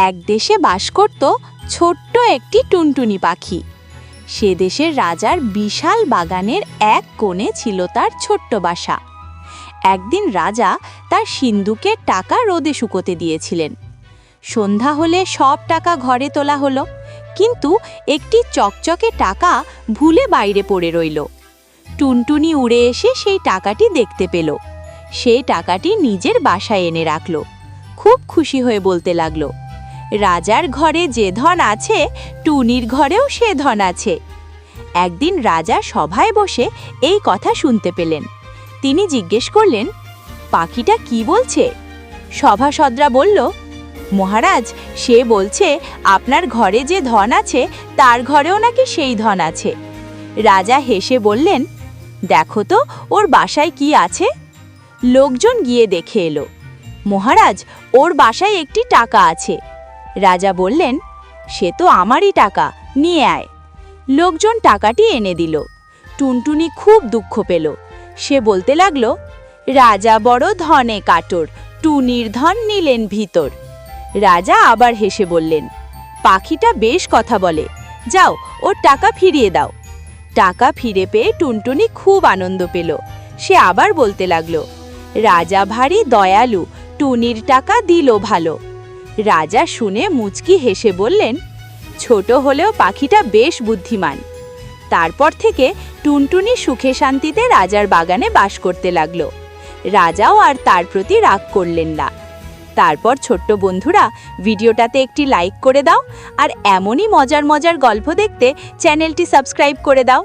এক দেশে বাস করত ছোট্ট একটি টুনটুনি পাখি। সে দেশের রাজার বিশাল বাগানের এক কোণে ছিল তার ছোট্ট বাসা। একদিন রাজা তার সিন্দুকের টাকা রোদে শুকোতে দিয়েছিলেন। সন্ধ্যা হলে সব টাকা ঘরে তোলা হলো, কিন্তু একটি চকচকে টাকা ভুলে বাইরে পড়ে রইল। টুনটুনি উড়ে এসে সেই টাকাটি দেখতে পেল। সে টাকাটি নিজের বাসায় এনে রাখল। খুব খুশি হয়ে বলতে লাগলো, রাজার ঘরে যে ধন আছে, টুনির ঘরেও সে ধন আছে। একদিন রাজা সভায় বসে এই কথা শুনতে পেলেন। তিনি জিজ্ঞেস করলেন, পাখিটা কি বলছে? সভাসদরা বলল, মহারাজ, সে বলছে আপনার ঘরে যে ধন আছে তার ঘরেও নাকি সেই ধন আছে। রাজা হেসে বললেন, দেখো তো ওর বাসায় কি আছে। লোকজন গিয়ে দেখে এলো। মহারাজ, ওর বাসায় একটি টাকা আছে। রাজা বললেন, সে তো আমারই টাকা, নিয়ে আয়। লোকজন টাকাটি এনে দিল। টুনটুনি খুব দুঃখ পেল। সে বলতে লাগলো, রাজা বড় ধনে কাতর, টুনির ধন নিলেন ভিতর। রাজা আবার হেসে বললেন, পাখিটা বেশ কথা বলে, যাও ওর টাকা ফিরিয়ে দাও। টাকা ফিরে পেয়ে টুনটুনি খুব আনন্দ পেল। সে আবার বলতে লাগলো, রাজা ভারী দয়ালু, টুনির টাকা দিল ভালো। রাজা শুনে মুচকি হেসে বললেন, ছোট হলেও পাখিটা বেশ বুদ্ধিমান। তারপর থেকে টুনটুনি সুখে শান্তিতে রাজার বাগানে বাস করতে লাগলো। রাজাও আর তার প্রতি রাগ করলেন না। তারপর ছোট্ট বন্ধুরা, ভিডিওটাতে একটি লাইক করে দাও আর এমনই মজার মজার গল্প দেখতে চ্যানেলটি সাবস্ক্রাইব করে দাও।